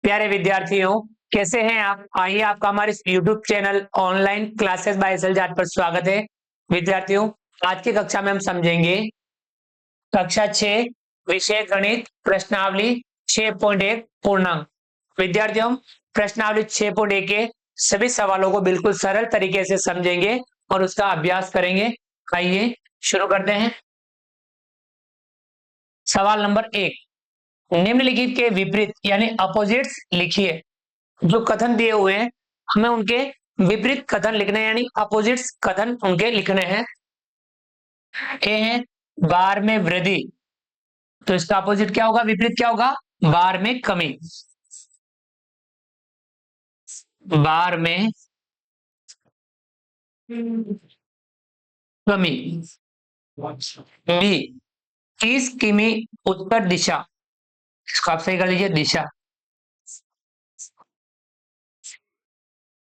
प्यारे विद्यार्थियों, कैसे हैं आप? आइए, आपका हमारे इस YouTube channel online classes by SL Jat पर स्वागत है। विद्यार्थियों, आज की कक्षा में हम समझेंगे कक्षा 6 विषय गणित प्रश्नावली 6.1 पूर्णांक। विद्यार्थियों, हम प्रश्नावली 6.1 के सभी सवालों को बिल्कुल सरल तरीके से समझेंगे और उसका अभ्यास करेंगे। आइए शुरू करते हैं। सवाल नंबर 1, निम्नलिखित के विपरीत यानी अपोजिट्स लिखिए। जो कथन दिए हुए हैं हमें उनके विपरीत कथन लिखने हैं, यानी अपोजिट्स कथन उनके लिखने हैं। ए है बार में वृद्धि, तो इसका अपोजिट क्या होगा, विपरीत क्या होगा? बार में कमी। बार में कमी। बी 30 किमी उत्तर दिशा, इसको आप सही कर लीजिए, दिशा।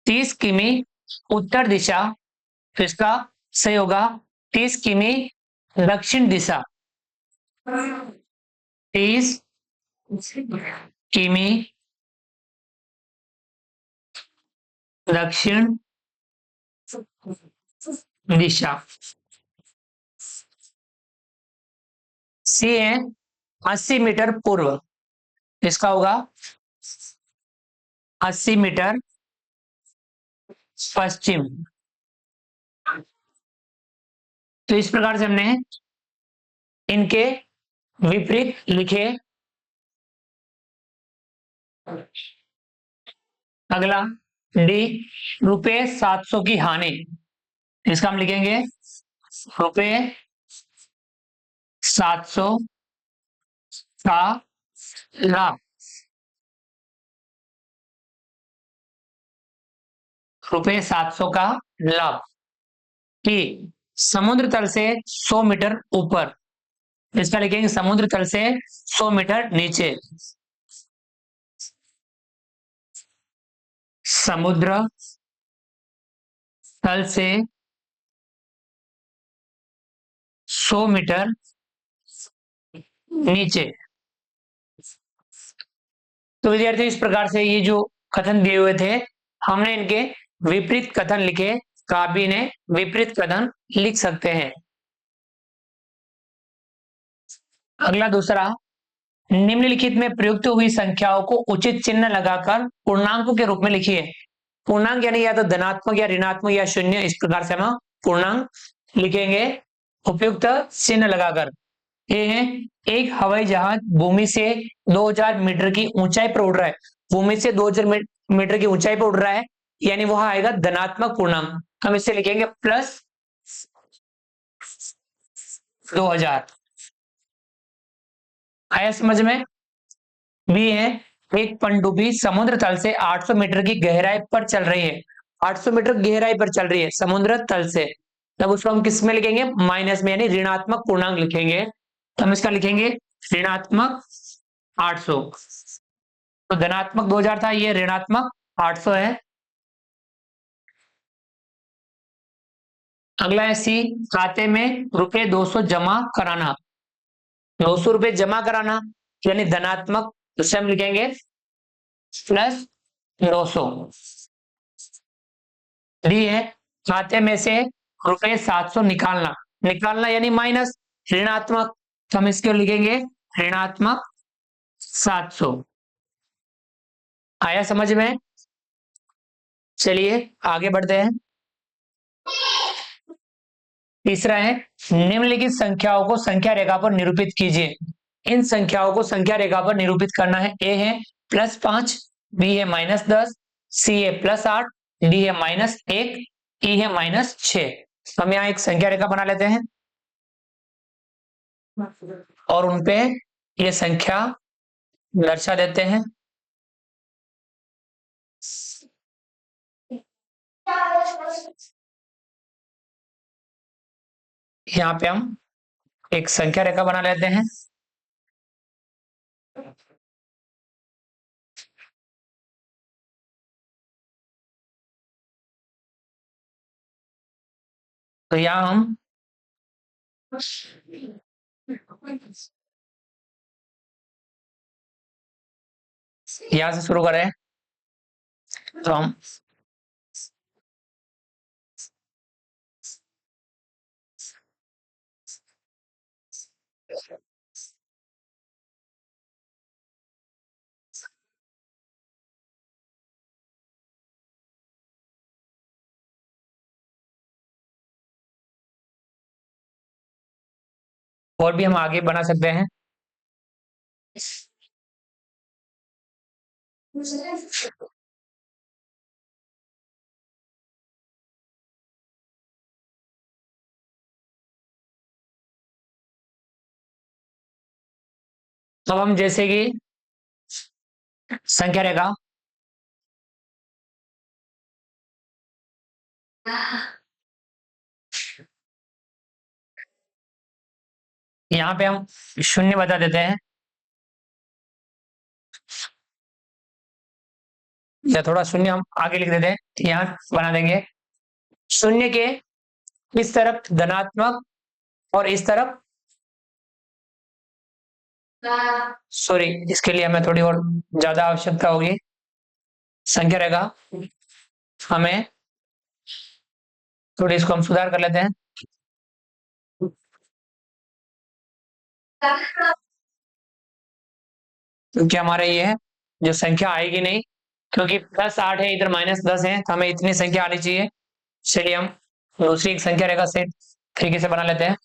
30 किमी उत्तर दिशा, तो इसका सही होगा 30 किमी दक्षिण दिशा। 30 किमी दक्षिण दिशा। सी है 80 मीटर पूर्व, इसका होगा 80 मीटर पश्चिम। तो इस प्रकार से हमने इनके विपरीत लिखे। अगला डी, ₹700 की हानि, इसका हम लिखेंगे ₹700 का लाभ। ₹700 का लाभ कि समुद्र तल से 100 मीटर ऊपर, इसका लिखेंगे समुद्र तल से 100 मीटर नीचे। समुद्र तल से 100 मीटर नीचे। तो विद्यार्थी, इस प्रकार से ये जो कथन दिए हुए थे हमने इनके विपरीत कथन लिखे, तो आप भी इन्हें विपरीत कथन लिख सकते हैं। अगला दूसरा, निम्नलिखित में प्रयुक्त हुई संख्याओं को उचित चिन्ह लगाकर पूर्णांकों के रूप में लिखिए। पूर्णांक यानी या तो धनात्मक या ऋणात्मक या शून्य, इस प्रकार से हम पूर्णांक लिखेंगे उपयुक्त चिन्ह लगाकर। ये है एक हवाई जहाज भूमि से 2000 मीटर की ऊंचाई पर उड़ रहा है। भूमि से 2000 मीटर की ऊंचाई पर उड़ रहा है, यानी वह आएगा धनात्मक पूर्णांक। हम इसे लिखेंगे +2000। आया समझ में? बी है एक पनडुब्बी समुद्र तल से 800 मीटर की गहराई पर चल रही है। 800 मीटर गहराई पर चल रही है समुद्र तल से, तब उसको हम किस में लिखेंगे? माइनस में, यानी ऋणात्मक पूर्णांक लिखेंगे। तो हम इसका लिखेंगे ऋणात्मक 800। तो धनात्मक 2000 था, ये ऋणात्मक 800 है। अगला है सी, खाते में ₹200 जमा कराना। 200 रुपए जमा कराना यानी धनात्मक, तो उसे हम लिखेंगे +200। डी है खाते में से ₹700 निकालना। निकालना यानी माइनस, ऋणात्मक, तो हम इसको लिखेंगे ऋणात्मक 700। आया समझ में? चलिए आगे बढ़ते हैं। तीसरा है निम्नलिखित संख्याओं को संख्या रेखा पर निरूपित कीजिए। इन संख्याओं को संख्या रेखा पर निरूपित करना है। ए है +5, बी है -10, सी है +8, डी है -1, ई है -6। हम यहाँ एक संख्या रेखा बना लेते हैं और उनपे ये संख्या दर्शा देते हैं। यहाँ पे हम एक संख्या रेखा बना लेते हैं। तो यहाँ हम यहां से शुरू करें तो हम और भी हम आगे बना सकते हैं। अब हम जैसे कि संख्या रेखा यहाँ पे हम शून्य बता देते हैं, या थोड़ा शून्य हम आगे लिख देते हैं, यहाँ बना देंगे शून्य के इस तरफ धनात्मक और इस तरफ, सॉरी इसके लिए हमें थोड़ी और ज्यादा आवश्यकता होगी। संख्या रहेगा हमें थोड़ी, इसको हम सुधार कर लेते हैं। क्योंकि हमारे ये है जो संख्या आएगी नहीं, क्योंकि +8 है, इधर -10 है, तो हमें इतनी संख्या आनी चाहिए। चलिए हम दूसरी एक संख्या रेखा से तरीके से बना लेते हैं।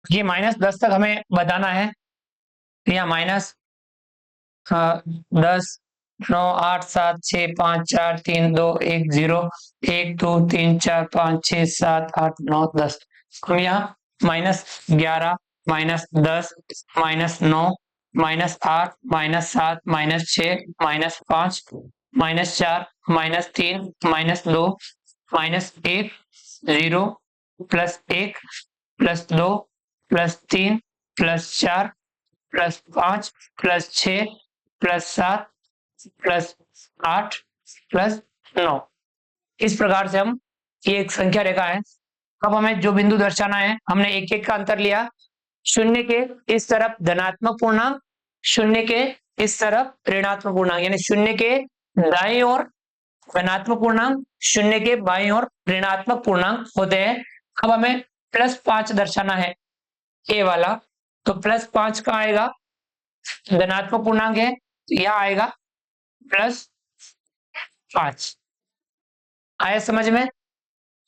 ये -10 तक हमें बताना है, या -10, 9, 8, 7, 6, 5, 4, 3, 2, 1, 0, 1, 2, 3, 4, 5, 6, 7, 8, 9, 10। हम यहाँ -11, -10, -9, -8, -7, -6, -5, -4, -3, -2, -1, 0, +1, +2, +3, +4, +5, +6, +7, +8, +9। इस प्रकार से हम, ये एक संख्या रेखा है। अब हमें जो बिंदु दर्शाना है, हमने एक एक का अंतर लिया। शून्य के इस तरफ धनात्मक पूर्णांक, शून्य के इस तरफ ऋणात्मक पूर्णांक, यानी शून्य के दाईं ओर धनात्मक पूर्णांक, शून्य के बाईं ओर ऋणात्मक पूर्णांक होते हैं। अब हमें +5 दर्शाना है, ए वाला, तो +5 का आएगा, धनात्मक पूर्णांक है तो यह आएगा +5। आया समझ में?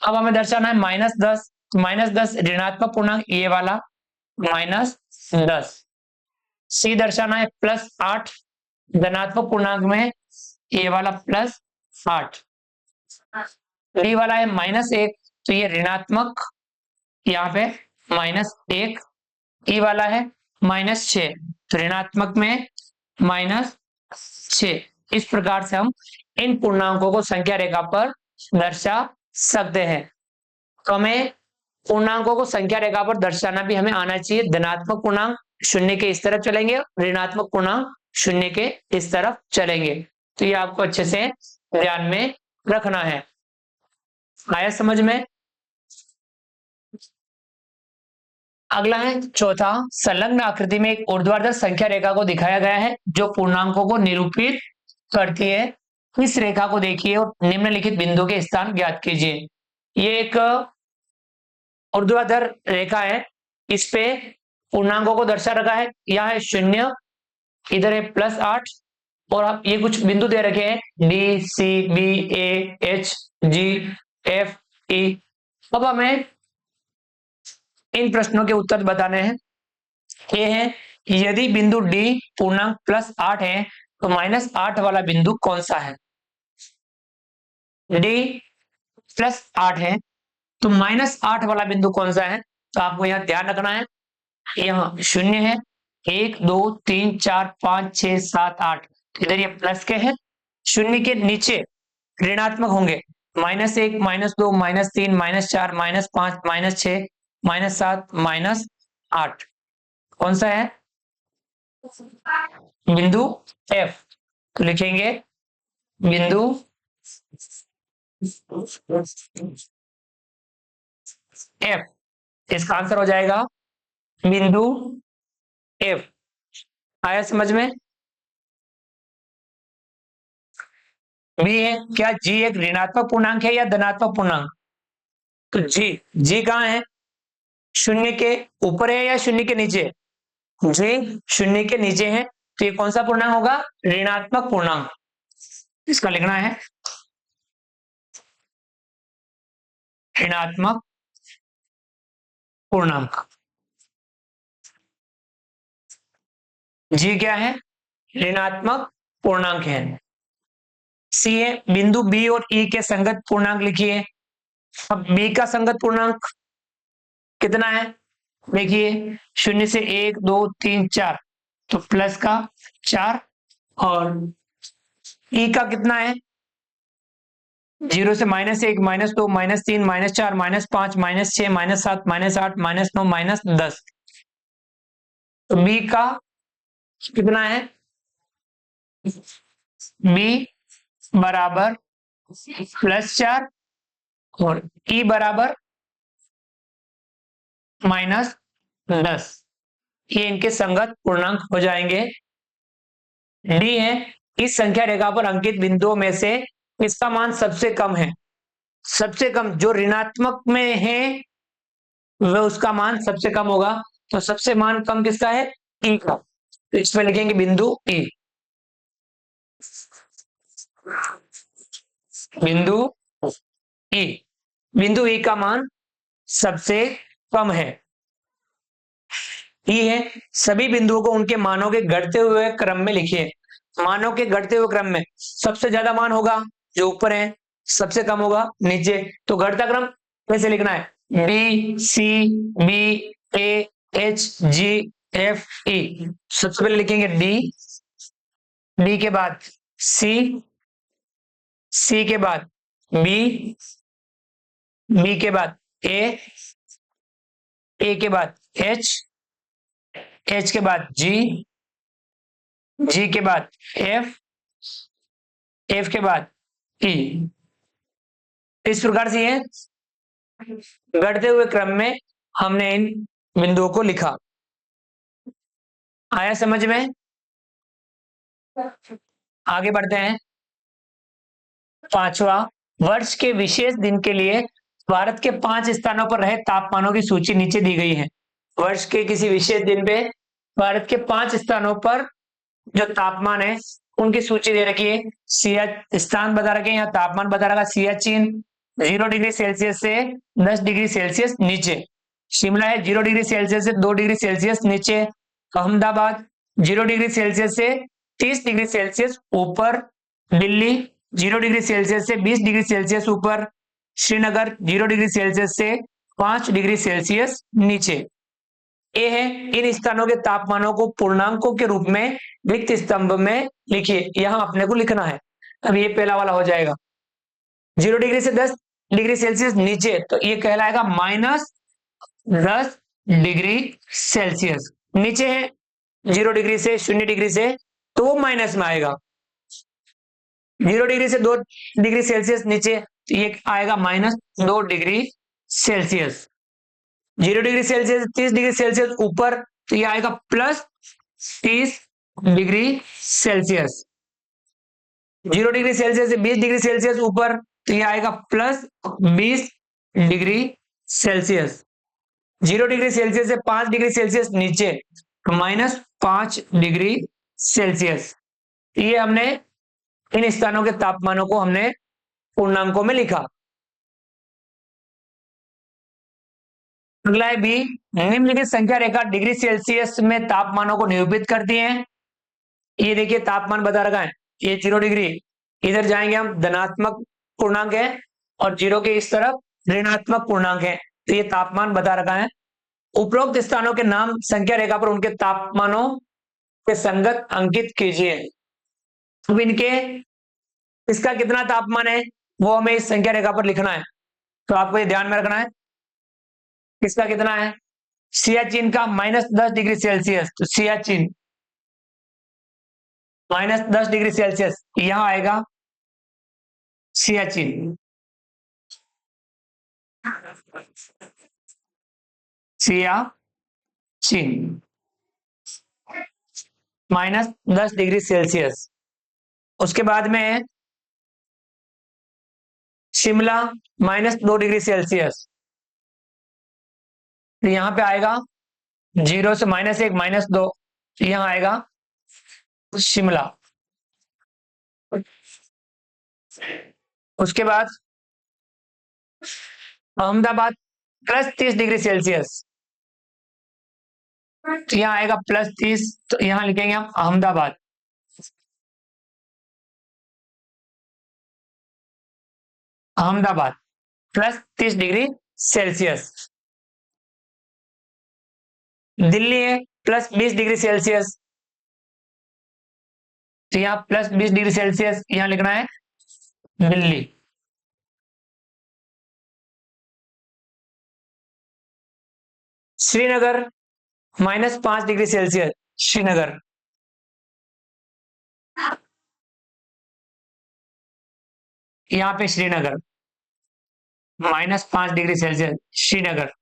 अब हमें दर्शाना है -10, -10 ऋणात्मक पूर्णांक, ये वाला -10। सी दर्शाना है +8 धनात्मक पूर्णांक में, ये वाला +8। डी वाला है -1, तो ये ऋणात्मक, यहाँ पे -1। ई वाला है -6, तो ऋणात्मक में -6। इस प्रकार से हम इन पूर्णांकों को संख्या रेखा पर दर्शा सकते हैं। तो हमें पूर्णांकों को संख्या रेखा पर दर्शाना भी हमें आना चाहिए। धनात्मक पूर्णांक शून्य के इस तरफ चलेंगे, ऋणात्मक पूर्णांक शून्य के इस तरफ चलेंगे। तो ये आपको अच्छे से ध्यान में रखना है। आया समझ में? अगला है चौथा, संलग्न आकृति में एक ऊर्ध्वाधर संख्या रेखा को दिखाया गया है जो पूर्णांकों को निरूपित करती है। इस रेखा को देखिए और निम्नलिखित बिंदु के स्थान ज्ञात कीजिए। ये एक ऊर्ध्वाधर रेखा है, इस पे पूर्णांकों को दर्शा रखा है। यह है 0, इधर है +8, और आप ये कुछ बिंदु दे रखे हैं डी, सी, बी, ए, एच, जी, एफ, ई। अब हमें इन प्रश्नों के उत्तर बताने हैं। ये है, यदि बिंदु डी पूर्णांक +8 है तो -8 वाला बिंदु कौन सा है? डी +8 है तो -8 वाला बिंदु कौन सा है? तो आपको यहाँ ध्यान रखना है, यहाँ 0 है, 1, 2, 3, 4, 5, 6, 7, 8, इधर ये प्लस के हैं। 0 के नीचे ऋणात्मक होंगे, -1, -2, -3, -4, -5, -6, -7, -8। कौन सा है? बिंदु एफ। तो लिखेंगे बिंदु एफ, इसका आंसर हो जाएगा बिंदु एफ। आया समझ में? बी है, क्या जी एक ऋणात्मक पूर्णांक है या धनात्मक पूर्णांक? तो जी कहाँ है? 0 के ऊपर है या 0 के नीचे? जी 0 के नीचे है, तो ये कौन सा पूर्णांक होगा? ऋणात्मक पूर्णांक। इसका लिखना है ऋणात्मक पूर्णांक। जी क्या है? ऋणात्मक पूर्णांक है। सी है, बिंदु बी और ई के संगत पूर्णांक लिखिए। अब बी का संगत पूर्णांक कितना है? देखिए 0 से 1, 2, 3, 4, तो प्लस का 4, और ई का कितना है? 0 से -1, -2, -3, -4, -5, -6, -7, -8, -9, -10। तो बी का कितना है? बी बराबर +4 और ई बराबर -10। ये इनके संगत पूर्णांक हो जाएंगे। डी है, इस संख्या रेखा पर अंकित बिंदुओं में से इसका मान सबसे कम है। सबसे कम जो ऋणात्मक में है वह उसका मान सबसे कम होगा। तो सबसे मान कम किसका है? ई का। तो इसमें लिखेंगे बिंदु ई। बिंदु ई, बिंदु ई का मान सबसे कम है। ई है, सभी बिंदुओं को उनके मानों के घटते हुए क्रम में लिखिए। मानों के घटते हुए क्रम में सबसे ज्यादा मान होगा जो ऊपर है, सबसे कम होगा नीचे। तो घटता क्रम कैसे लिखना है? डी, सी, बी, ए, एच, जी, एफ, ई। सबसे पहले लिखेंगे डी, डी के बाद सी, सी के बाद बी, बी के बाद ए के बाद एच, एच के बाद जी, जी के बाद एफ, एफ के बाद ई। इस प्रकार से ये घटते हुए क्रम में हमने इन बिंदुओं को लिखा। आया समझ में? आगे बढ़ते हैं। पांचवा, वर्ष के विशेष दिन के लिए भारत के 5 स्थानों पर रहे तापमानों की सूची नीचे दी गई है। वर्ष के किसी विशेष दिन पे भारत के 5 स्थानों पर जो तापमान है उनकी सूची दे रखी है। सिया स्थान बता रखे हैं, यहाँ तापमान बता रखा, सियाचिन 0 डिग्री सेल्सियस से 10 डिग्री सेल्सियस नीचे। शिमला है 0 डिग्री सेल्सियस से 2 डिग्री सेल्सियस नीचे। अहमदाबाद 0 डिग्री सेल्सियस से 30 डिग्री सेल्सियस ऊपर। दिल्ली 0 डिग्री सेल्सियस से 20 डिग्री सेल्सियस ऊपर। श्रीनगर 0 डिग्री सेल्सियस से 5 डिग्री सेल्सियस नीचे। ए है, इन स्थानों के तापमानों को पूर्णांकों के रूप में रिक्त स्तंभ में लिखिए। यहां अपने को लिखना है। अब ये पहला वाला हो जाएगा 0 डिग्री से 10 डिग्री सेल्सियस नीचे, तो ये कहलाएगा -10 डिग्री सेल्सियस। नीचे है 0 डिग्री से 0 डिग्री से, तो वो माइनस में आएगा। 0 डिग्री से 2 डिग्री सेल्सियस नीचे, तो ये आएगा -2 degree Celsius. 0 degree Celsius 30 degree Celsius ऊपर, तो ये आएगा +30 डिग्री सेल्सियस। 0 डिग्री सेल्सियस से 20 डिग्री सेल्सियस ऊपर, तो ये आएगा +20 डिग्री सेल्सियस। 0 डिग्री सेल्सियस से 5 डिग्री सेल्सियस नीचे, तो -5 डिग्री सेल्सियस। ये हमने इन स्थानों के तापमानों को हमने पूर्णांकों में लिखा। अगला है बी, निम्नलिखित संख्या रेखा डिग्री सेल्सियस में तापमानों को निरूपित करती है। ये देखिए तापमान बता रखा है, ये 0 डिग्री, इधर जाएंगे हम धनात्मक पूर्णांक है, और 0 के इस तरफ ऋणात्मक पूर्णांक है, तो ये तापमान बता रखा है। उपरोक्त स्थानों के नाम संख्या रेखा पर उनके तापमानों के संगत अंकित कीजिए। अब इनके, इसका कितना तापमान है वो हमें इस संख्या रेखा पर लिखना है, तो आपको ये ध्यान में रखना है। किसका कितना है? सियाचिन का -10 डिग्री सेल्सियस, तो सियाचिन -10 डिग्री सेल्सियस, यहां आएगा सियाचिन। Siachen -10 degree Celsius. उसके बाद में शिमला -2 डिग्री सेल्सियस, तो यहां पे आएगा 0 से -1 -2, यहां आएगा शिमला। उसके बाद अहमदाबाद +30 डिग्री सेल्सियस, तो यहाँ आएगा +30, तो यहाँ लिखेंगे हम अहमदाबाद। Ahmedabad +30 degree Celsius. दिल्ली है +20 डिग्री सेल्सियस, तो यहाँ +20 डिग्री सेल्सियस यहाँ लिखना है दिल्ली। Srinagar -5 degree Celsius, Srinagar. यहाँ पे श्रीनगर -5 डिग्री सेल्सियस, श्रीनगर।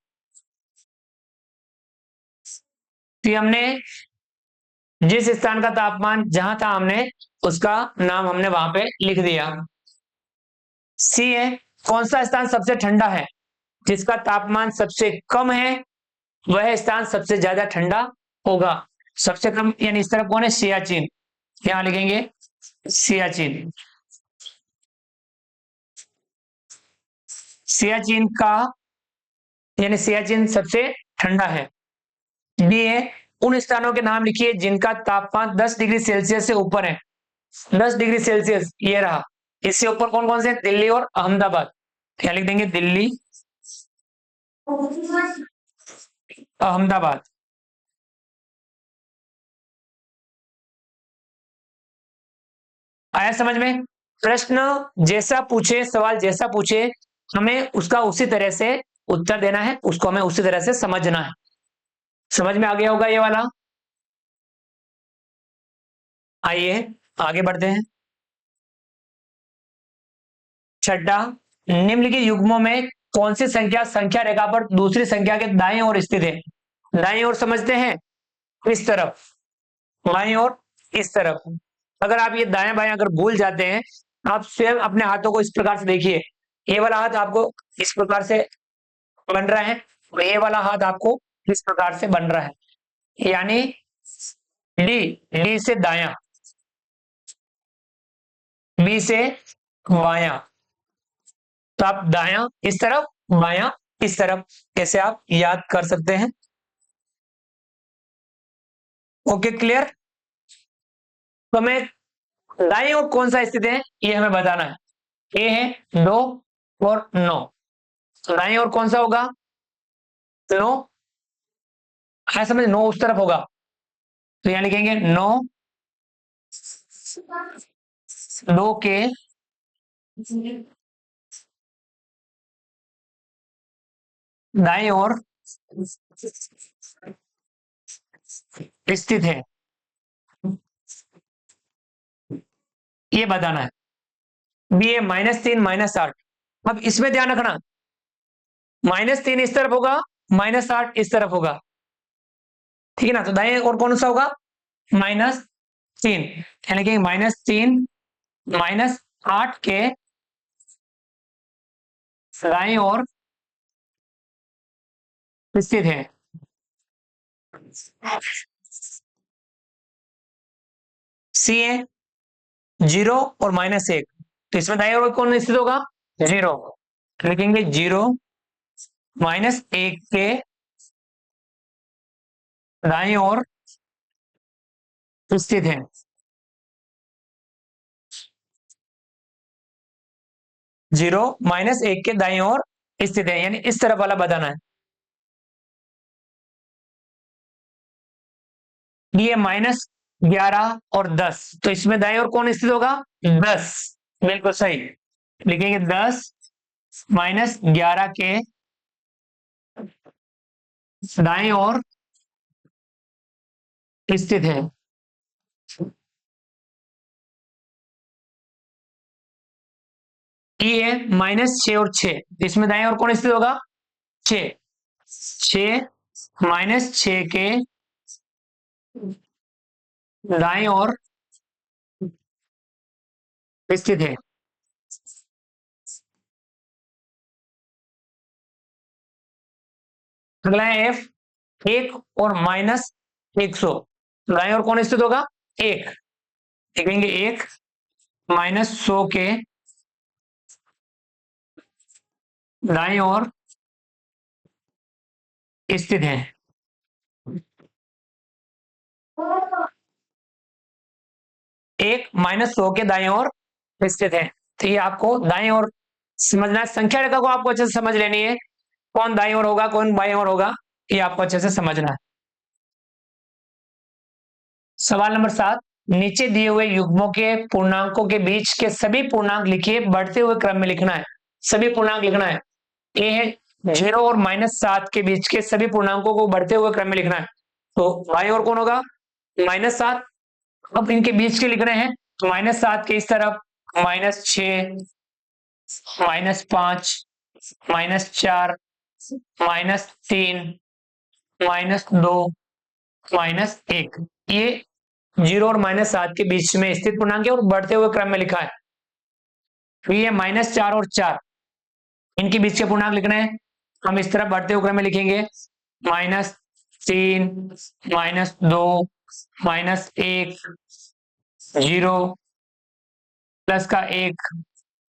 तो हमने जिस स्थान का तापमान जहां था हमने उसका नाम हमने वहां पे लिख दिया। सी है, कौन सा स्थान सबसे ठंडा है? जिसका तापमान सबसे कम है वह स्थान सबसे ज्यादा ठंडा होगा। सबसे कम यानी इस तरफ कौन है? सियाचिन, यहां लिखेंगे सियाचिन। सियाचिन का यानी सियाचिन सबसे ठंडा है। बी है, उन स्थानों के नाम लिखिए जिनका तापमान 10 डिग्री सेल्सियस से ऊपर है। 10 डिग्री सेल्सियस ये रहा, इससे ऊपर कौन कौन से? दिल्ली और अहमदाबाद। क्या लिख देंगे? दिल्ली, अहमदाबाद। आया समझ में? प्रश्न जैसा पूछे, सवाल जैसा पूछे, हमें उसका उसी तरह से उत्तर देना है, उसको हमें उसी तरह से समझना है। समझ में आ गया होगा ये वाला। आइए आगे बढ़ते हैं। छठा, निम्नलिखित युग्मों में कौन सी संख्या संख्या रेखा पर दूसरी संख्या के दाएं ओर स्थित है? दाएं ओर समझते हैं, इस तरफ, बाएं ओर इस तरफ। अगर आप ये दाएं बाएं अगर भूल जाते हैं, आप स्वयं अपने हाथों को इस प्रकार से देखिए। ये वाला हाथ आपको इस प्रकार से बन रहा है, और ये वाला हाथ आपको इस प्रकार से बन रहा है, यानी डी, डी से दाया, बी से बाया। तो आप दाया इस तरफ, बाया इस तरफ, कैसे आप याद कर सकते हैं। Okay, clear? तो हमें दाएं ओर कौन सा स्थित है ये हमें बताना है। ये है 2 और 9, तो दाएं ओर कौन सा होगा? 9 है, समझ? 9 उस तरफ होगा, तो यहां लिखेंगे 9, 2 के दाएं ओर स्थित है, ये बताना है। बी है -3 -8। अब इसमें ध्यान रखना, -3 इस तरफ होगा, -8 इस तरफ होगा, ठीक है ना? तो दाएं ओर कौन सा होगा? -3, यानी कि -3 -8 के दाएं ओर स्थित है। सी है 0 और -1, तो इसमें दाईं ओर कौन स्थित होगा? 0। लिखेंगे 0 -1 के दाईं ओर स्थित है। 0 -1 के दाईं ओर स्थित है, यानी इस तरफ वाला बताना है। ये -11 और 10, तो इसमें दाईं ओर कौन स्थित होगा? 10। बिल्कुल सही। लिखेंगे 10 -11 के दाईं ओर स्थित है। ये है -6 और 6, इसमें दाईं ओर कौन स्थित होगा? 6। 6 -6 के दाईं ओर स्थित है। अगला है F 1 और -100, दाईं ओर कौन स्थित होगा? 1। लिखेंगे 1 -100 के दाईं ओर स्थित है। 1 -100 के दाईं ओर स्थित है। तो ये आपको दाईं ओर समझना है, संख्या रेखा को आपको अच्छे से समझ लेनी है, कौन दाईं ओर होगा कौन बाईं ओर होगा, ये आपको अच्छे से समझना है। सवाल नंबर 7, नीचे दिए हुए युग्मों के पूर्णांकों के बीच के सभी पूर्णांक लिखिए, बढ़ते हुए क्रम में लिखना है। सभी पूर्णांक लिखना है। ये है 0 और -7 के बीच के सभी पूर्णांकों को बढ़ते हुए क्रम में लिखना है। तो बाईं ओर कौन होगा? -7। अब इनके बीच के लिखने हैं, -7 के इस तरफ -6, -5, -4, -3, -2, -1, ये 0 और -7 के बीच में स्थित पूर्णांक है और बढ़ते हुए क्रम में लिखा है। तो ये -4 और 4, इनके बीच के पूर्णांक लिखने हैं, हम इस तरह बढ़ते हुए क्रम में लिखेंगे, -3, -2, -1, 0, प्लस का 1,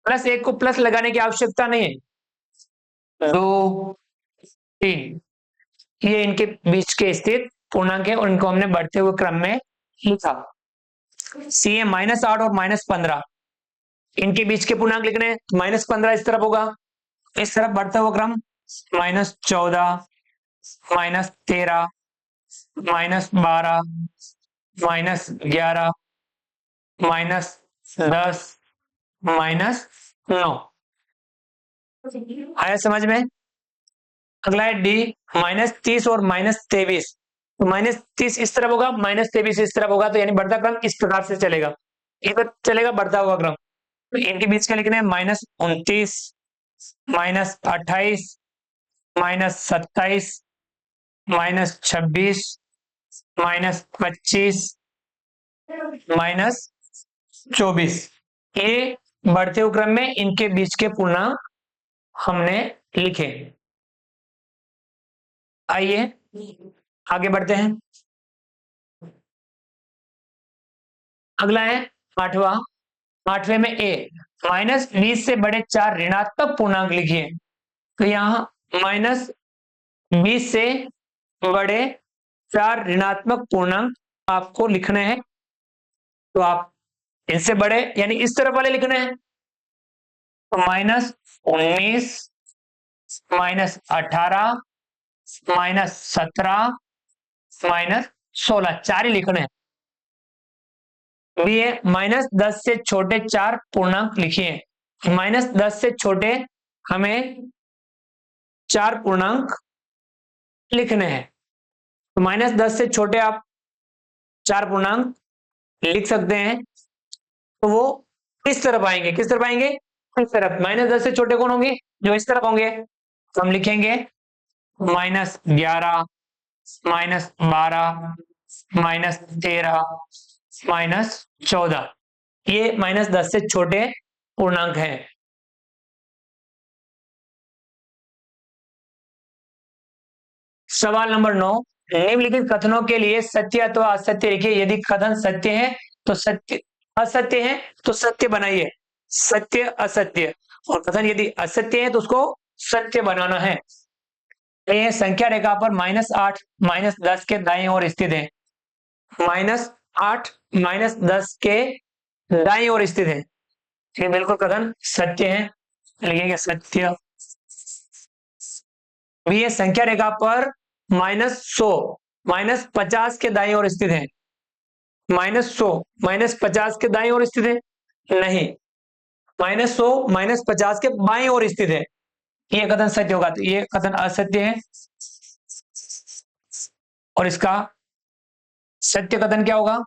+1 को प्लस लगाने की आवश्यकता नहीं है, 2, 3, ये इनके बीच के स्थित पूर्णांक है और इनको हमने बढ़ते हुए क्रम में लिखा। सी है -8 और -15, इनके बीच के पूर्णांक लिखने हैं, -15 इस तरफ होगा, इस तरफ बढ़ता हुआ क्रम, -14, -13, -12, -11, -10, -9। आया समझ में? अगला है डी, -30 और -23, तो -30 इस तरफ होगा, -23 इस तरफ होगा, तो यानी बढ़ता क्रम इस प्रकार से चलेगा, इधर चलेगा बढ़ता हुआ क्रम। तो इनके बीच का लिखने हैं -29, -28, -27, -26, -25, -24, ये बढ़ते हुए क्रम में इनके बीच के पूर्णांक हमने लिखे। आइए आगे बढ़ते हैं। अगला है 8वां। 8वें में ए, -20 से बड़े 4 ऋणात्मक पूर्णांक लिखिए। तो यहाँ -20 से बड़े 4 ऋणात्मक पूर्णांक आपको लिखने हैं, तो आप इनसे बड़े यानी इस तरफ वाले लिखने हैं, तो -19, -18, -17, -16, 4 ही लिखने हैं। बी है -10 से छोटे 4 पूर्णांक लिखिए। -10 से छोटे हमें 4 पूर्णांक लिखने हैं, तो -10 से छोटे आप 4 पूर्णांक लिख सकते हैं, तो वो इस तरफ आएंगे, किस तरफ आएंगे? इस तरफ। -10 से छोटे कौन होंगे? जो इस तरफ होंगे, तो हम लिखेंगे -11, -12, -13, -14, ये -10 से छोटे पूर्णांक हैं। सवाल नंबर 9, निम्नलिखित कथनों के लिए सत्य अथवा असत्य लिखिए। यदि कथन सत्य है तो सत्य, असत्य है तो सत्य बनाइए, सत्य असत्य। और कथन यदि असत्य है तो उसको सत्य बनाना है। ये संख्या रेखा पर -8 -10 के दाईं ओर स्थित है। -8 -10 के दाईं ओर स्थित है। ये बिल्कुल कथन सत्य है, लिखेंगे सत्य। ये संख्या रेखा पर -100 -50 के दाईं ओर स्थित है। -100 -50 के दाईं ओर स्थित है, नहीं, -100 -50 के बाईं ओर स्थित है। ये कथन सत्य होगा, तो ये कथन असत्य है। और इसका सत्य कथन क्या होगा?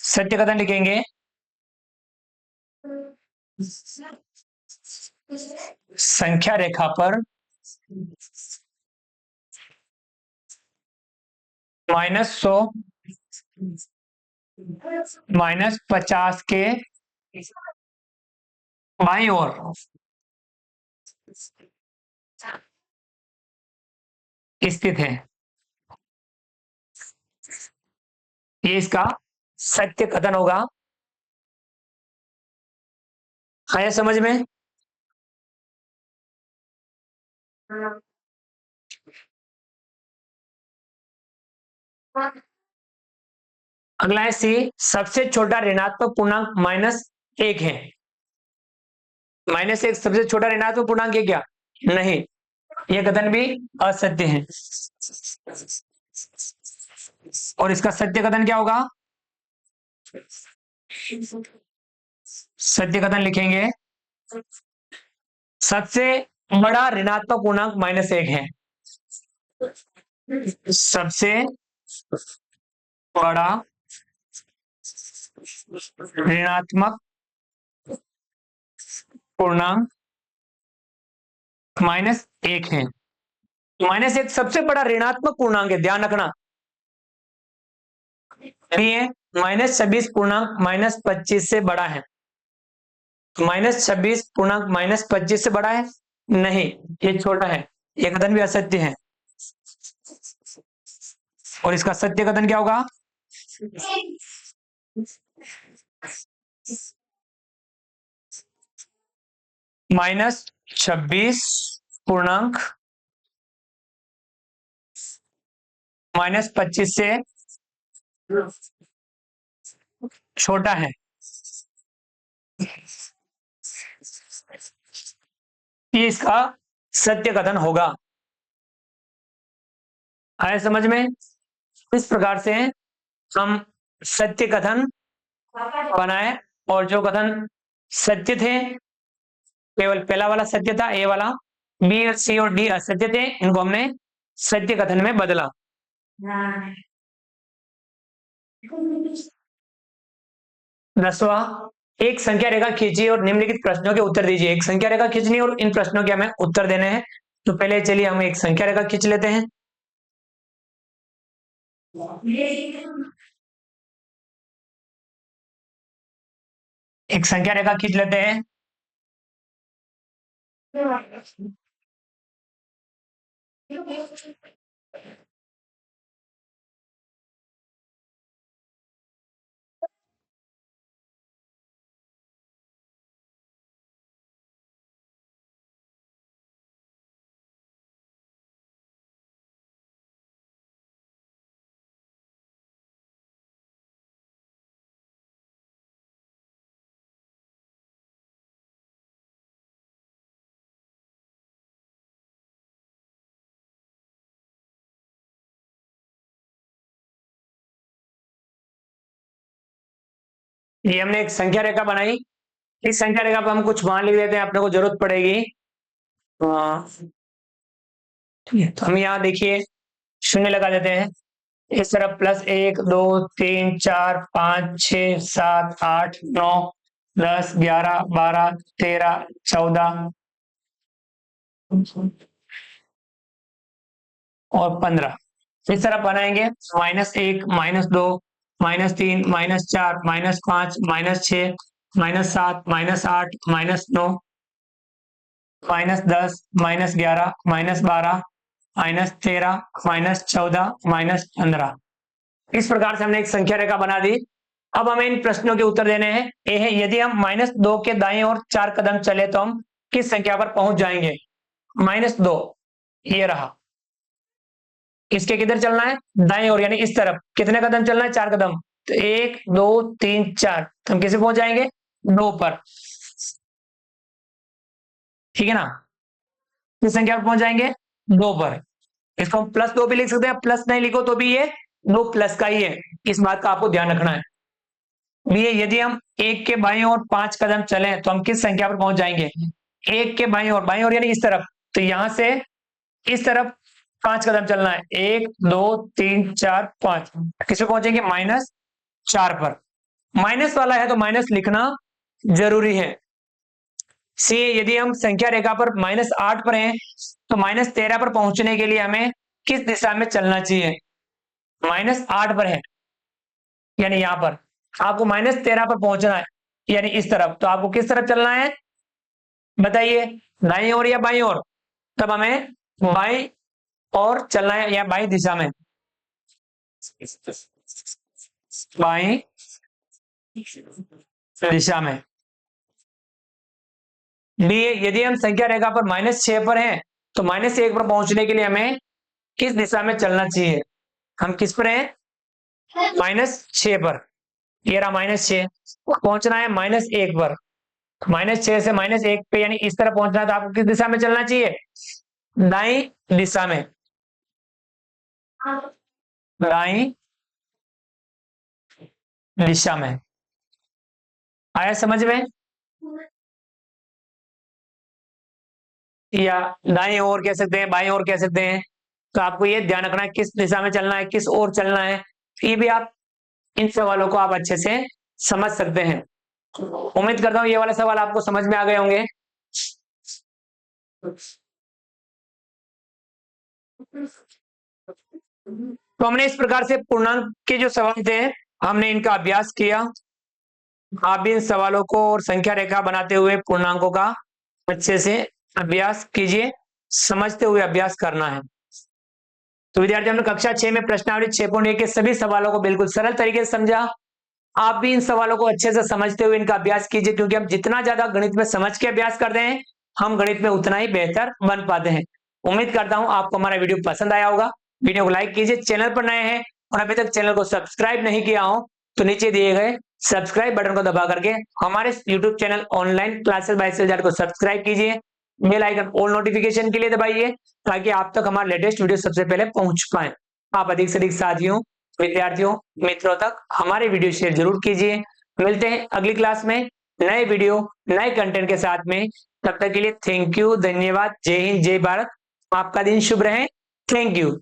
सत्य कथन लिखेंगे संख्या रेखा पर -100 -50 के बाईं ओर स्थित है। ये इसका सत्य कथन होगा। आया समझ में? अगला है सी, सबसे छोटा ऋणात्मक पूर्णांक -1 है। -1 सबसे छोटा ऋणात्मक पूर्णांक है क्या? नहीं, यह कथन भी असत्य है। और इसका सत्य कथन क्या होगा? सत्य कथन लिखेंगे सबसे बड़ा ऋणात्मक पूर्णांक -1 है। सबसे बड़ा ऋणात्मक पूर्णांक -1 है। -1 सबसे बड़ा ऋणात्मक पूर्णांक है, ध्यान रखना। नहीं है, -26 पूर्णांक -25 से बड़ा है। -26 पूर्णांक -25 से बड़ा है, नहीं, ये छोटा है। ये कथन भी असत्य है। और इसका सत्य कथन क्या होगा? -26 पूर्णांक -25 से छोटा है। ये इसका सत्य कथन होगा। आया समझ में? इस प्रकार से हम सत्य कथन बनाए, और जो कथन सत्य थे, केवल पहला वाला सत्य था, ए वाला, बी और सी और डी असत्य थे, इनको हमने सत्य कथन में बदला। 10वां, एक संख्या रेखा खींचिए और निम्नलिखित प्रश्नों के उत्तर दीजिए। एक संख्या रेखा खींचनी और इन प्रश्नों के हमें उत्तर देने हैं। तो पहले चलिए हम एक संख्या रेखा खींच लेते हैं। एक संख्या रेखा खींच लेते हैं। ये हमने एक संख्या रेखा बनाई। इस संख्या रेखा पर हम कुछ मान लिख देते हैं, अपने को जरूरत पड़ेगी। ठीक है, तो हम यहाँ देखिए शून्य लगा देते हैं। इस तरफ +1 2 3 4 5 6 7 8 9 10 11 12 13 14 और 15 इस तरफ बनाएंगे। -1 -2 -3 -4 -5 -6 -7, -8, -9, -10, -11, -12, -13, -14, -15। इस प्रकार से हमने एक संख्या रेखा बना दी। अब हमें इन प्रश्नों के उत्तर देने हैं। ये है, यदि हम -2 के दाएं ओर 4 कदम चले तो हम किस संख्या पर पहुंच जाएंगे? -2, ये रहा। इसके किधर चलना है? दाएं ओर, यानी इस तरफ। कितने कदम चलना है? 4 कदम। तो 1, 2, 3, 4, तो हम किसे पहुंच जाएंगे? 2 पर। ठीक है ना? किस संख्या पर पहुंच जाएंगे? 2 पर। इसको हम +2 भी लिख सकते हैं, प्लस नहीं लिखो तो भी ये 2 प्लस का ही है। इस बात का आपको ध्यान रखना है। ये यदि हम 1 के बाईं ओर 5 कदम चले तो हम किस संख्या पर पहुंच जाएंगे? 1 के बाईं ओर यानी इस तरफ। तो यहां से इस तरफ 5 कदम चलना है। 1, 2, 3, 4, 5। किस पे पहुंचेंगे? -4 पर। माइनस वाला है तो माइनस लिखना जरूरी है। सी, यदि हम संख्या रेखा पर -8 पर हैं तो -13 पर पहुंचने के लिए हमें किस दिशा में चलना चाहिए? -8 पर है यानी यहां पर आपको -13 पर पहुंचना है, यानी इस तरफ। तो आपको किस तरफ चलना है बताइए? दाईं ओर या बाईं ओर? तब हमें बाईं ओर चलना है, या बाईं दिशा में। बाईं दिशा में। बी, यदि हम संख्या रेखा पर -6 पर हैं तो -1 पर पहुंचने के लिए हमें किस दिशा में चलना चाहिए? हम किस पर हैं? -6 पर। ये रहा -6। पहुंचना है -1 पर। -6 से -1 पे यानी इस तरह पहुंचना है, तो आपको किस दिशा में चलना चाहिए? दाईं दिशा में। दाईं दिशा में। आया समझ में? या दाईं ओर कह सकते हैं, बाईं ओर कह सकते हैं। तो आपको ये ध्यान रखना है किस दिशा में चलना है, किस ओर चलना है। ये भी आप, इन सवालों को आप अच्छे से समझ सकते हैं। उम्मीद करता हूं ये वाले सवाल आपको समझ में आ गए होंगे। तो हमने इस प्रकार से पूर्णांक के जो सवाल थे हमने इनका अभ्यास किया। आप भी इन सवालों को और संख्या रेखा बनाते हुए पूर्णांकों का अच्छे से अभ्यास कीजिए। समझते हुए अभ्यास करना है। तो विद्यार्थी, हमने कक्षा 6 में प्रश्नावली 6.1 के सभी सवालों को बिल्कुल सरल तरीके से समझा। आप भी इन सवालों को अच्छे से समझते हुए इनका अभ्यास कीजिए, क्योंकि हम जितना ज्यादा गणित में समझ के अभ्यास करते हैं हम गणित में उतना ही बेहतर बन पाते हैं। उम्मीद करता हूं आपको हमारा वीडियो पसंद आया होगा। वीडियो को लाइक कीजिए। चैनल पर नए हैं और अभी तक चैनल को सब्सक्राइब नहीं किया हो तो नीचे दिए गए सब्सक्राइब बटन को दबा करके हमारे YouTube channel online classes by सेल्स को सब्सक्राइब कीजिए। बेल आइकन ऑल नोटिफिकेशन के लिए दबाइए, ताकि आप तक हमारा लेटेस्ट वीडियो सबसे पहले पहुंच पाए। आप अधिक से अधिक साथियों, विद्यार्थियों, मित्रों तक हमारे वीडियो शेयर जरूर कीजिए। मिलते हैं अगली क्लास में नए वीडियो, नए कंटेंट के साथ में। तब तक के लिए थैंक यू, धन्यवाद, जय हिंद, जय भारत। आपका दिन शुभ रहे। Thank you.